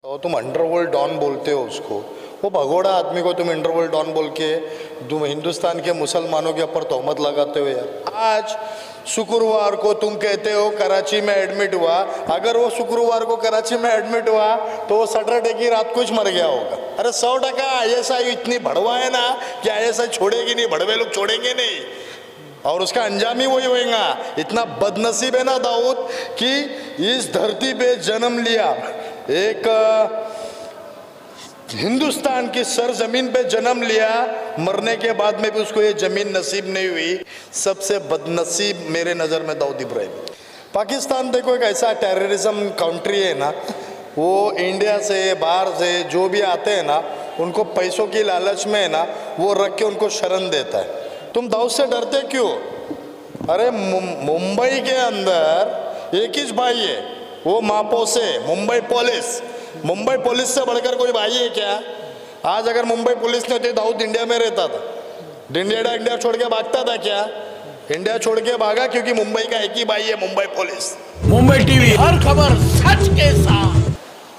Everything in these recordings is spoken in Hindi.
तो तुम अंडरवर्ल्ड डॉन बोलते हो उसको, वो भगोड़ा आदमी को तुम अंडरवर्ल्ड डॉन बोल के तुम हिंदुस्तान के मुसलमानों के ऊपर तोहमत लगाते हो यार। आज शुक्रवार को तुम कहते हो कराची में एडमिट हुआ, अगर वो शुक्रवार को कराची में एडमिट हुआ तो वो सैटरडे की रात कुछ मर गया होगा। अरे 100% ISI इतनी भड़वा है ना कि ISI छोड़ेगी नहीं, भड़वे लोग छोड़ेंगे नहीं और उसका अंजाम ही वही होएगा। इतना बदनसीब है ना दाऊद कि इस धरती पे जन्म लिया, एक हिंदुस्तान की सरजमीन पे जन्म लिया, मरने के बाद में भी उसको ये जमीन नसीब नहीं हुई। सबसे बदनसीब मेरे नज़र में दाऊद इब्राहिम। पाकिस्तान देखो एक ऐसा टेररिज्म कंट्री है ना, वो इंडिया से बाहर से जो भी आते हैं ना उनको पैसों की लालच में है ना वो रख के उनको शरण देता है। तुम दाऊद से डरते क्यों? अरे मुंबई के अंदर एक ही भाई है, वो मापोसे मुंबई पुलिस से बढ़कर कोई भाई है क्या? आज अगर मुंबई पुलिस ने होती दाऊद इंडिया में रहता था, इंडिया छोड़ के भागता था क्या? इंडिया छोड़ के भागा क्योंकि मुंबई का एक ही भाई है, मुंबई पुलिस। मुंबई टीवी, हर खबर सच के साथ।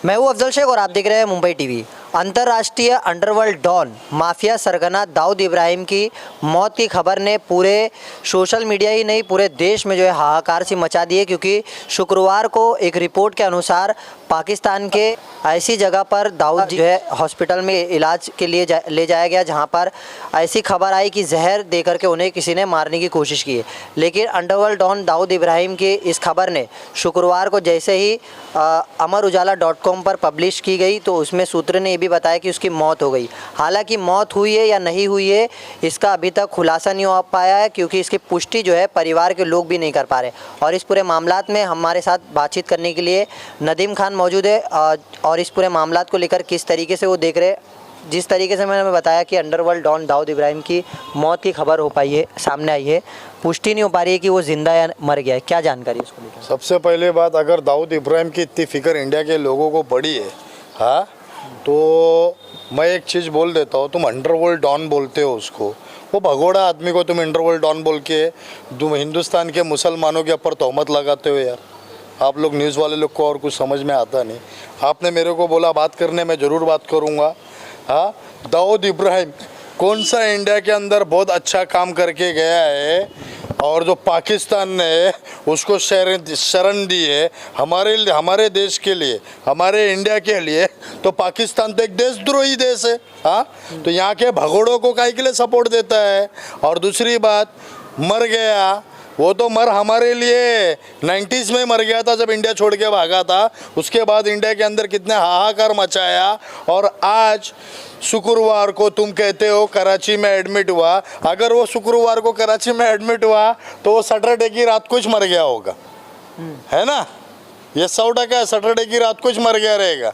मैं हूं अफजल शेख और आप देख रहे हैं मुंबई टीवी। अंतर्राष्ट्रीय अंडरवर्ल्ड डॉन माफिया सरगना दाऊद इब्राहिम की मौत की खबर ने पूरे सोशल मीडिया ही नहीं पूरे देश में जो है हाहाकार सी मचा दी है, क्योंकि शुक्रवार को एक रिपोर्ट के अनुसार पाकिस्तान के ऐसी जगह पर दाऊद जो है हॉस्पिटल में इलाज के लिए ले जाया गया जहां पर ऐसी खबर आई कि जहर दे करके उन्हें किसी ने मारने की कोशिश की है। लेकिन अंडरवर्ल्ड डॉन दाऊद इब्राहिम की इस खबर ने शुक्रवार को जैसे ही अमरउजाला.com पर पब्लिश की गई तो उसमें सूत्र ने भी बताया कि उसकी मौत हो गई। हालांकि मौत हुई है या नहीं हुई है इसका अभी तक खुलासा नहीं हो पाया है, क्योंकि इसकी पुष्टि जो है परिवार के लोग भी नहीं कर पा रहे। और इस पूरे मामलात में हमारे साथ बातचीत करने के लिए नदीम खान मौजूद है और इस पूरे मामलात को लेकर किस तरीके से वो देख रहे, जिस तरीके से मैंने बताया कि अंडरवर्ल्ड डॉन दाऊद इब्राहिम की मौत की खबर हो पाई है, सामने आई है, पुष्टि नहीं हो पा रही है कि वो जिंदा या मर गया है, क्या जानकारी उसको लेकर? सबसे पहले बात, अगर दाऊद इब्राहिम की इतनी फिक्र इंडिया के लोगों को पड़ी है हाँ, तो मैं एक चीज़ बोल देता हूँ, तुम अंडरवर्ल्ड डॉन बोलते हो उसको, वो भगोड़ा आदमी को तुम अंडरवर्ल्ड डॉन बोल के तुम हिंदुस्तान के मुसलमानों के ऊपर तोहमत लगाते हो यार। आप लोग न्यूज़ वाले लोग को और कुछ समझ में आता नहीं। आपने मेरे को बोला बात करने में ज़रूर बात करूँगा। हाँ, दाऊद इब्राहिम कौन सा इंडिया के अंदर बहुत अच्छा काम करके गया है और जो पाकिस्तान ने उसको शरण दी है हमारे देश के लिए, हमारे इंडिया के लिए, तो पाकिस्तान तो एक देशद्रोही देश है। हाँ, तो यहाँ के भगोड़ों को काहे के लिए सपोर्ट देता है? और दूसरी बात, मर गया वो तो हमारे लिए 90s में मर गया था जब इंडिया छोड़ के भागा था। उसके बाद इंडिया के अंदर कितने हाहाकार मचाया और आज शुक्रवार को तुम कहते हो कराची में एडमिट हुआ, अगर वो शुक्रवार को कराची में एडमिट हुआ तो वो सैटरडे की रात कुछ मर गया होगा, है ना? ये 100% सैटरडे की रात कुछ मर गया रहेगा,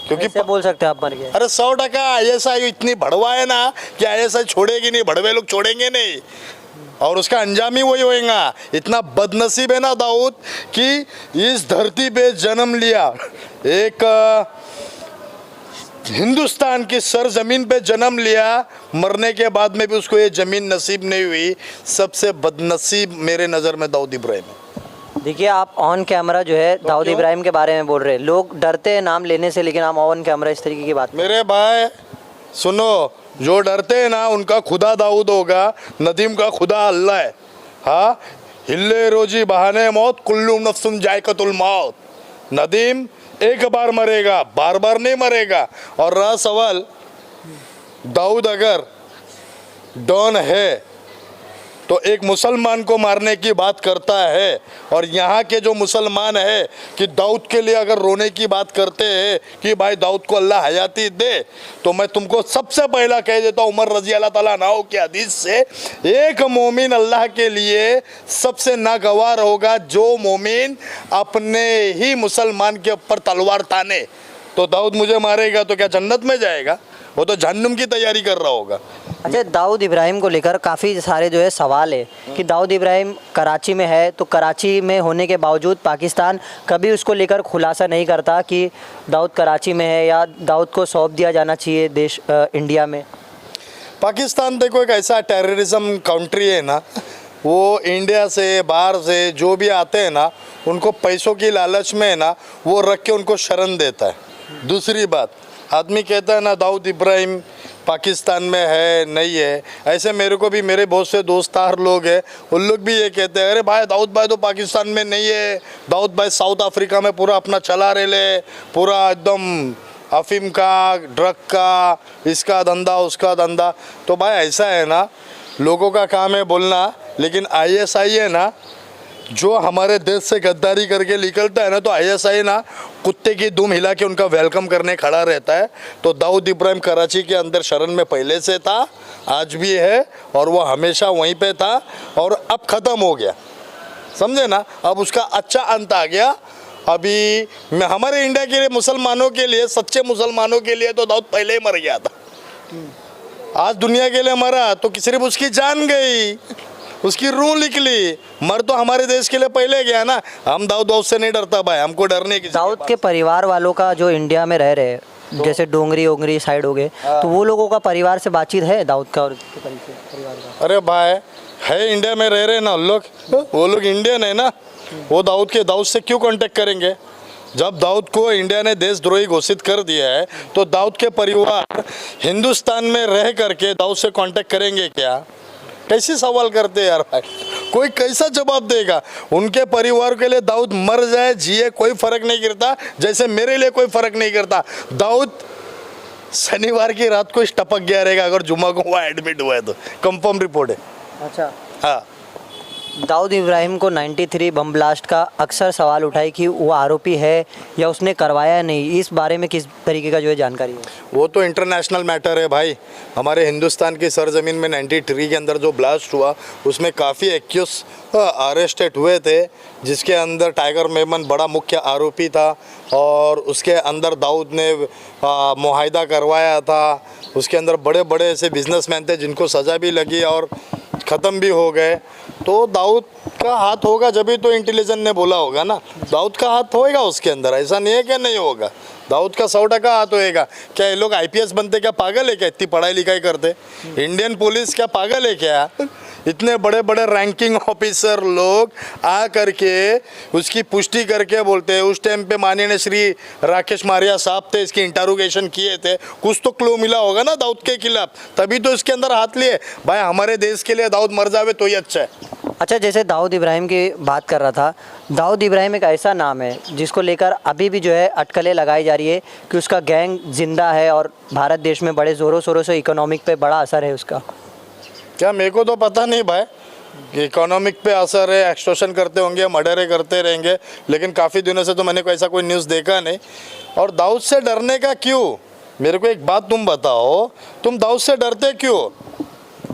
क्योंकि बोल सकते हैं आप मर गए। अरे 100% ISI इतनी भड़वा है ना कि ISI छोड़ेगी नहीं, भड़वे लोग छोड़ेंगे नहीं और उसका अंजाम ही वही होएगा। इतना बदनसीब है ना दाऊद कि इस धरती पे जन्म लिया, एक हिंदुस्तान की सरजमीन पे जन्म लिया, मरने के बाद में भी उसको ये ज़मीन नसीब नहीं हुई। सबसे बदनसीब मेरे नज़र में दाऊद इब्राहिम है। देखिए, आप ऑन कैमरा जो है दाऊद इब्राहिम के बारे में बोल रहे हैं, लोग डरते हैं नाम लेने से, लेकिन आप ऑन कैमरा इस तरीके की बात। मेरे भाई सुनो, जो डरते हैं ना उनका खुदा दाऊद होगा, नदीम का खुदा अल्लाह है। हाँ, हिल्ले रोजी बहाने मौत, कुल्लू नफ्सुन जायकतुल मौत। नदीम एक बार मरेगा, बार बार नहीं मरेगा। और रहा सवाल, दाऊद अगर डॉन है तो एक मुसलमान को मारने की बात करता है, और यहाँ के जो मुसलमान है कि दाऊद के लिए अगर रोने की बात करते हैं कि भाई दाऊद को अल्लाह हयाती दे, तो मैं तुमको सबसे पहला कह देता हूँ उमर रजी अल्लाह ताला अन्हु की हदीस से, एक मोमिन अल्लाह के लिए सबसे नागवार होगा जो मोमिन अपने ही मुसलमान के ऊपर तलवार ताने। तो दाऊद मुझे मारेगा तो क्या जन्नत में जाएगा? वो तो जहन्नुम की तैयारी कर रहा होगा। अच्छा, दाऊद इब्राहिम को लेकर काफ़ी सारे जो है सवाल है कि दाऊद इब्राहिम कराची में है, तो कराची में होने के बावजूद पाकिस्तान कभी उसको लेकर खुलासा नहीं करता कि दाऊद कराची में है या दाऊद को सौंप दिया जाना चाहिए देश इंडिया में। पाकिस्तान देखो एक ऐसा टेररिज्म कंट्री है ना, वो इंडिया से बाहर से जो भी आते हैं ना उनको पैसों की लालच में है ना वो रख के उनको शरण देता है। दूसरी बात, आदमी कहता है ना दाऊद इब्राहिम पाकिस्तान में है नहीं है, ऐसे मेरे को भी मेरे बहुत से दोस्तार लोग हैं, उन लोग भी ये कहते हैं अरे भाई दाऊद भाई तो पाकिस्तान में नहीं है, दाऊद भाई साउथ अफ्रीका में पूरा अपना चला रहे ले, पूरा एकदम अफीम का, ड्रग का, इसका धंधा उसका धंधा। तो भाई ऐसा है ना, लोगों का काम है बोलना, लेकिन आईएसआई है ना जो हमारे देश से गद्दारी करके निकलता है ना, तो आईएसआई ना कुत्ते की दुम हिला के उनका वेलकम करने खड़ा रहता है। तो दाऊद इब्राहिम कराची के अंदर शरण में पहले से था, आज भी है, और वो हमेशा वहीं पे था, और अब ख़त्म हो गया, समझे ना, अब उसका अच्छा अंत आ गया। अभी हमारे इंडिया के लिए, मुसलमानों के लिए, सच्चे मुसलमानों के लिए तो दाऊद पहले ही मर गया था। आज दुनिया के लिए मरा तो सिर्फ उसकी जान गई, उसकी रूह निकली, मर तो हमारे देश के लिए पहले गया ना। हम दाऊद से नहीं डरता भाई, हमको डरने की। दाऊद के परिवार वालों का जो इंडिया में रह रहे हैं, जैसे डोंगरी ओंगरी साइड हो गए, तो वो लोगों का परिवार से बातचीत है दाऊद का और उसके परिवार का? अरे भाई है, इंडिया में रह रहे ना लोग, वो लोग इंडियन है ना, वो दाऊद से क्यों कांटेक्ट करेंगे? जब दाऊद को इंडिया ने देशद्रोही घोषित कर दिया है, तो दाऊद के परिवार हिंदुस्तान में रह करके दाऊद से कांटेक्ट करेंगे क्या? कैसे सवाल करते हैं यार भाई, कोई कैसा जवाब देगा? उनके परिवार के लिए दाऊद मर जाए जिए कोई फर्क नहीं गिरता, जैसे मेरे लिए कोई फर्क नहीं गिरता। दाऊद शनिवार की रात को टपक गया रहेगा अगर जुम्मा को वहाँ एडमिट हुआ है तो, कंफर्म रिपोर्ट है। अच्छा, हाँ, दाऊद इब्राहिम को 93 बम ब्लास्ट का अक्सर सवाल उठाए कि वो आरोपी है या उसने करवाया नहीं, इस बारे में किस तरीके का जो है जानकारी है? वो तो इंटरनेशनल मैटर है भाई। हमारे हिंदुस्तान की सरजमीन में 93 के अंदर जो ब्लास्ट हुआ उसमें काफ़ी एक्यूज अरेस्टेड हुए थे, जिसके अंदर टाइगर मेमन बड़ा मुख्य आरोपी था, और उसके अंदर दाऊद ने मुआहिदा करवाया था। उसके अंदर बड़े बड़े ऐसे बिजनेसमैन थे जिनको सज़ा भी लगी और ख़त्म भी हो गए। तो दाऊद का हाथ होगा, जब भी तो इंटेलिजेंस ने बोला होगा ना, दाऊद का हाथ होएगा उसके अंदर, ऐसा नहीं है कि नहीं होगा। दाऊद का 100% हाथ होएगा। क्या ये लोग आईपीएस बनते क्या पागल है क्या? इतनी पढ़ाई लिखाई करते? इंडियन पुलिस क्या पागल है क्या? इतने बड़े बड़े रैंकिंग ऑफिसर लोग आ करके उसकी पुष्टि करके बोलते हैं। उस टाइम पे माननीय श्री राकेश मारिया साहब थे, इसकी इंटरोगेशन किए थे, कुछ तो क्लू मिला होगा ना दाऊद के खिलाफ, तभी तो इसके अंदर हाथ लिए। भाई हमारे देश के लिए दाऊद मर जावे तो ही अच्छा है। अच्छा, जैसे दाऊद इब्राहिम की बात कर रहा था, दाऊद इब्राहिम एक ऐसा नाम है जिसको लेकर अभी भी जो है अटकलें लगाई जा रही है कि उसका गैंग जिंदा है और भारत देश में बड़े ज़ोरों शोरों से इकोनॉमिक पे बड़ा असर है उसका। क्या मेरे को तो पता नहीं भाई कि इकोनॉमिक पे असर है, एक्सटॉर्शन करते होंगे, मर्डर करते रहेंगे, लेकिन काफ़ी दिनों से तो मैंने कोई ऐसा कोई न्यूज़ देखा नहीं। और दाऊद से डरने का क्यों? मेरे को एक बात तुम बताओ, तुम दाऊद से डरते क्यों?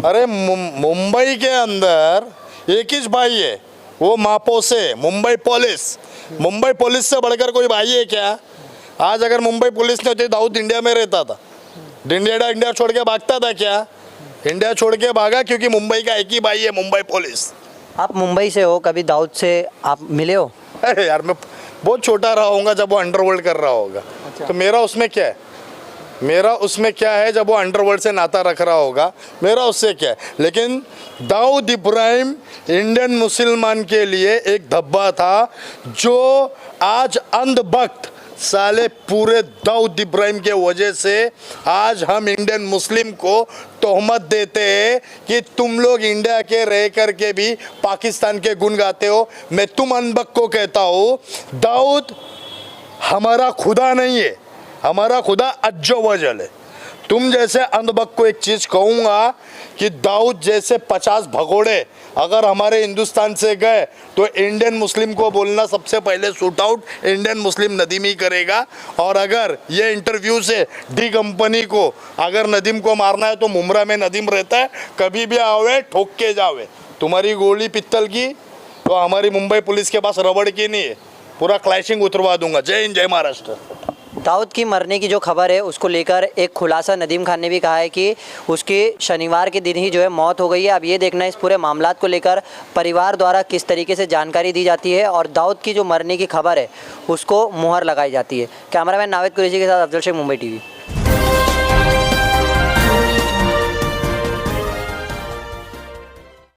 अरे मुंबई के अंदर एक ही भाई है, वो मापोसे, मुंबई पुलिस से बढ़कर कोई भाई है क्या? आज अगर मुंबई पुलिस नहीं होती दाऊद इंडिया में रहता था? इंडिया छोड़ के भागता था क्या? इंडिया छोड़ के भागा क्योंकि मुंबई का एक ही भाई है, मुंबई पुलिस। आप मुंबई से हो, कभी दाऊद से आप मिले हो? अरे यार मैं बहुत छोटा रहा होऊंगा जब वो अंडरवर्ल्ड कर रहा होगा। अच्छा। तो मेरा उसमें क्या है? जब वो अंडरवर्ल्ड से नाता रख रहा होगा, मेरा उससे क्या है? लेकिन दाऊद इब्राहिम इंडियन मुसलमान के लिए एक धब्बा था, जो आज अंधभक्त साले पूरे दाऊद इब्राहिम के वजह से आज हम इंडियन मुस्लिम को तोहमत देते हैं कि तुम लोग इंडिया के रह कर के भी पाकिस्तान के गुण गाते हो। मैं तुम अनबक को कहता हूँ, दाऊद हमारा खुदा नहीं है, हमारा खुदा अज्जो वजल है। तुम जैसे अंधभक्त को एक चीज़ कहूँगा कि दाऊद जैसे 50 भगोड़े अगर हमारे हिंदुस्तान से गए तो इंडियन मुस्लिम को बोलना सबसे पहले shoot out Indian Muslim Nadeem ही करेगा। और अगर ये इंटरव्यू से डी कंपनी को अगर नदीम को मारना है तो मुमरा में नदीम रहता है, कभी भी आवे ठोक के जावे। तुम्हारी गोली पित्तल की तो हमारी मुंबई पुलिस के पास रबड़ की नहीं है, पूरा क्लैशिंग उतरवा दूंगा। जय हिंद, जय महाराष्ट्र। दाऊद की मरने की जो खबर है उसको लेकर एक खुलासा नदीम खान ने भी कहा है कि उसकी शनिवार के दिन ही जो है मौत हो गई है। अब ये देखना है इस पूरे मामलात को लेकर परिवार द्वारा किस तरीके से जानकारी दी जाती है और दाऊद की जो मरने की खबर है उसको मुहर लगाई जाती है। कैमरामैन नावेद कुरैशी के साथ अफजल शेख, मुंबई टीवी।